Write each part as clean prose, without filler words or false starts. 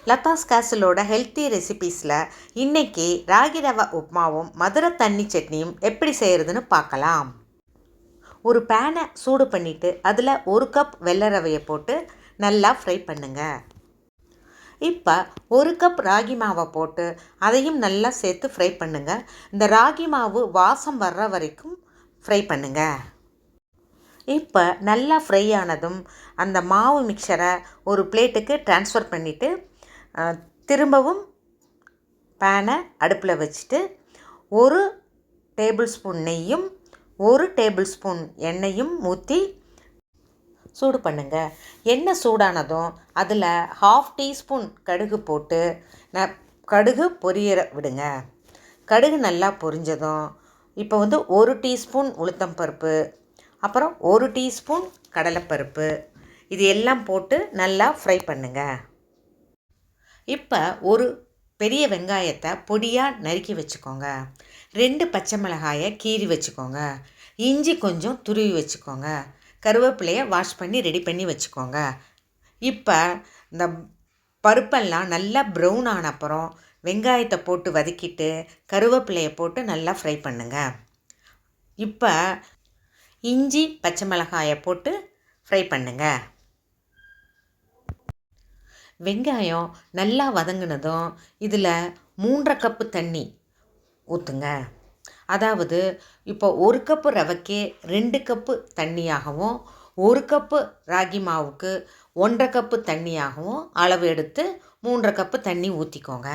Latha's கேசலோட healthy ரெசிபீஸில் இன்றைக்கி ராகி ரவா உப்புமாவும் மதுரை தண்ணி சட்னியும் எப்படி செய்கிறதுன்னு பார்க்கலாம். ஒரு பேனை சூடு பண்ணிவிட்டு அதில் 1 கப் வெள்ளை ரவையை போட்டு நல்லா ஃப்ரை பண்ணுங்கள். இப்போ 1 கப் ராகி மாவை போட்டு அதையும் நல்லா சேர்த்து ஃப்ரை பண்ணுங்கள். இந்த ராகி மாவு வாசம் வர்ற வரைக்கும் ஃப்ரை பண்ணுங்கள். இப்போ நல்லா ஃப்ரை ஆனதும் அந்த மாவு மிக்சரை ஒரு பிளேட்டுக்கு ட்ரான்ஸ்ஃபர் பண்ணிவிட்டு திரும்பவும் பேனை அடுப்பில் வச்சுட்டு 1 டேபிள் ஸ்பூன் நெய்யும் 1 டேபிள் ஸ்பூன் எண்ணெயும் ஊற்றி சூடு பண்ணுங்கள். எண்ணெய் சூடானதும் அதில் 1/2 டீஸ்பூன் கடுகு போட்டு கடுகு பொரிய விடுங்க. கடுகு நல்லா பொரிஞ்சதும் இப்போ 1 டீஸ்பூன் உளுத்தம்பருப்பு, அப்புறம் 1 டீஸ்பூன் கடலைப்பருப்பு, இது எல்லாம் போட்டு நல்லா ஃப்ரை பண்ணுங்கள். இப்போ ஒரு பெரிய வெங்காயத்தை பொடியாக நறுக்கி வச்சுக்கோங்க. 2 பச்சை மிளகாயை கீறி வச்சுக்கோங்க. இஞ்சி கொஞ்சம் துருவி வச்சுக்கோங்க. கருவேப்பிலையை வாஷ் பண்ணி ரெடி பண்ணி வச்சுக்கோங்க. இப்போ இந்த பருப்பெல்லாம் நல்லா ப்ரௌன் ஆன அப்புறம் வெங்காயத்தை போட்டு வதக்கிட்டு கருவேப்பிலையை போட்டு நல்லா ஃப்ரை பண்ணுங்கள். இப்போ இஞ்சி பச்சை மிளகாயை போட்டு ஃப்ரை பண்ணுங்கள். வெங்காயம் நல்லா வதங்கினதும் இதில் 3.5 கப்பு தண்ணி ஊற்றுங்க. அதாவது இப்போ 1 கப்பு ரவைக்கு 2 கப்பு தண்ணியாகவும் 1 கப்பு ராகி மாவுக்கு 1.5 கப்பு தண்ணியாகவும் அளவு எடுத்து 3.5 கப்பு தண்ணி ஊற்றிக்கோங்க.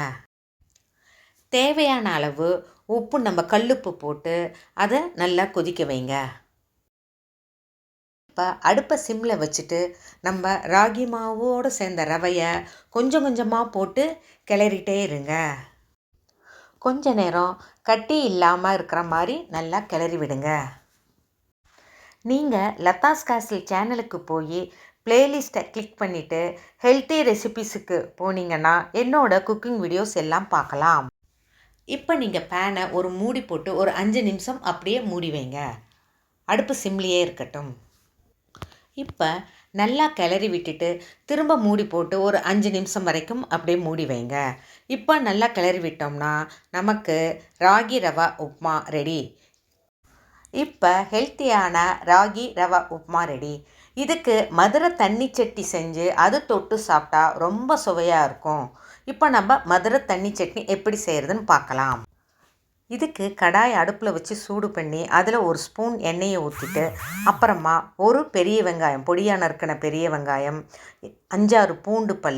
தேவையான அளவு உப்பு, நம்ம கல்லுப்பு போட்டு அதை நல்லா கொதிக்க வைங்க. இப்போ அடுப்பை சிம்மில் வச்சுட்டு நம்ம ராகி மாவோடு சேர்ந்த ரவையை கொஞ்சம் கொஞ்சமாக போட்டு கிளறிட்டே இருங்க. கொஞ்ச நேரம் கட்டி இல்லாமல் இருக்கிற மாதிரி நல்லா கிளறி விடுங்க. நீங்கள் லதாஸ் கேசல் சேனலுக்கு போய் பிளேலிஸ்ட்டை கிளிக் பண்ணிவிட்டு ஹெல்த்தி ரெசிபீஸுக்கு போனீங்கன்னா என்னோடய குக்கிங் வீடியோஸ் எல்லாம் பார்க்கலாம். இப்போ நீங்கள் பேனை ஒரு மூடி போட்டு ஒரு 5 நிமிஷம் அப்படியே மூடி வைங்க. அடுப்பு சிம்லேயே இருக்கட்டும். இப்போ நல்லா கிளறி விட்டுட்டு திரும்ப மூடி போட்டு ஒரு 5 நிமிஷம் வரைக்கும் அப்படியே மூடி வைங்க. இப்போ நல்லா கிளறி விட்டோம்னா நமக்கு ராகி ரவா உப்புமா ரெடி. இப்போ ஹெல்த்தியான ராகி ரவா உப்புமா ரெடி. இதுக்கு மதுரை தண்ணி சட்னி செஞ்சு அது தொட்டு சாப்பிட்டா ரொம்ப சுவையாக இருக்கும். இப்போ நம்ம மதுரை தண்ணி சட்னி எப்படி செய்கிறதுன்னு பார்க்கலாம். இதுக்கு கடாய் அடுப்பில் வச்சு சூடு பண்ணி அதில் 1 ஸ்பூன் எண்ணெயை ஊற்றிட்டு அப்புறமா ஒரு பெரிய வெங்காயம், பொடியாக நறுக்கின பெரிய வெங்காயம், 5-6 பூண்டு பல்,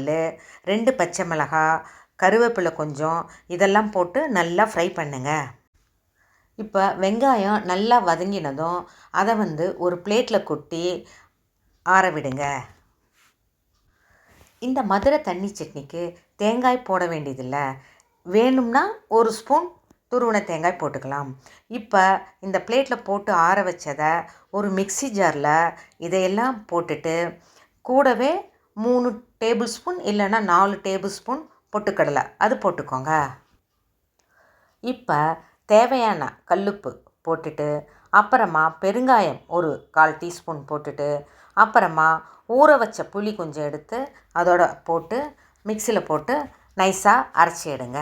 2 பச்சை மிளகாய், கருவேப்பிலை கொஞ்சம், இதெல்லாம் போட்டு நல்லா ஃப்ரை பண்ணுங்க. இப்போ வெங்காயம் நல்லா வதங்கினதும் அதை ஒரு பிளேட்டில் கொட்டி ஆற விடுங்க. இந்த மதுரை தண்ணி சட்னிக்கு தேங்காய் போட வேண்டியதில்லை. வேணும்னா 1 ஸ்பூன் துருவின தேங்காய் போட்டுக்கலாம். இப்போ இந்த பிளேட்டில் போட்டு ஆற வச்சதை ஒரு மிக்ஸி ஜாரில் இதையெல்லாம் போட்டுட்டு கூடவே 3 டேபிள் ஸ்பூன் இல்லைன்னா 4 டேபிள் ஸ்பூன் பொட்டுக்கடலை அது போட்டுக்கோங்க. இப்போ தேவையான கல்லுப்பு போட்டுட்டு அப்புறமா பெருங்காயம் ஒரு 1/4 டீஸ்பூன் போட்டுட்டு அப்புறமா ஊற வச்ச புளி கொஞ்சம் எடுத்து அதோட போட்டு மிக்சியில் போட்டு நைஸாக அரைச்சி எடுங்க.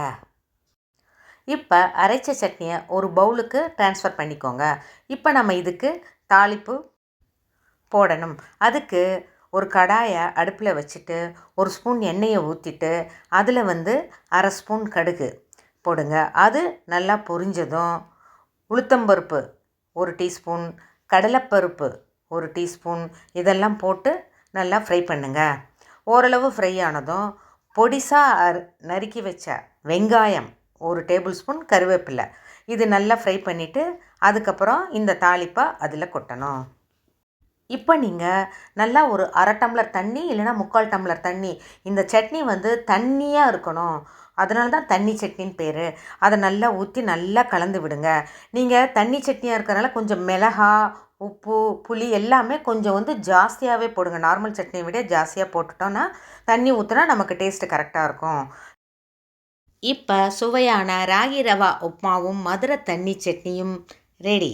இப்போ அரைச்ச சட்னியை ஒரு பவுலுக்கு ட்ரான்ஸ்ஃபர் பண்ணிக்கோங்க. இப்போ நம்ம இதுக்கு தாளிப்பு போடணும். அதுக்கு ஒரு கடாயை அடுப்பில் வச்சுட்டு 1 ஸ்பூன் எண்ணெயை ஊற்றிட்டு அதில் 1/2 ஸ்பூன் கடுகு போடுங்க. அது நல்லா பொரிஞ்சதும் உளுத்தம்பருப்பு 1 டீஸ்பூன், கடலைப்பருப்பு 1 டீஸ்பூன், இதெல்லாம் போட்டு நல்லா ஃப்ரை பண்ணுங்கள். ஓரளவு ஃப்ரை ஆனதும் பொடிசாக நறுக்கி வச்ச வெங்காயம் 1 டேபிள் ஸ்பூன், கருவேப்பிலை, இது நல்லா ஃப்ரை பண்ணிவிட்டு அதுக்கப்புறம் இந்த தாளிப்பை அதில் கொட்டணும். இப்போ நீங்கள் நல்லா ஒரு 1/2 டம்ளர் தண்ணி இல்லைனா 3/4 டம்ளர் தண்ணி, இந்த சட்னி தண்ணியாக இருக்கணும், அதனால தான் தண்ணி சட்னின்னு பேர், அதை நல்லா ஊற்றி நல்லா கலந்து விடுங்க. நீங்கள் தண்ணி சட்னியாக இருக்கிறனால கொஞ்சம் மிளகா, உப்பு, புளி எல்லாமே கொஞ்சம் ஜாஸ்தியாகவே போடுங்க. நார்மல் சட்னியை விட ஜாஸ்தியாக போட்டுட்டோன்னா தண்ணி ஊற்றினா நமக்கு டேஸ்ட்டு கரெக்டாக இருக்கும். இப்போ சுவையான ராகி ரவா உப்புமாவும் மதுரை தண்ணி சட்னியும் ரெடி.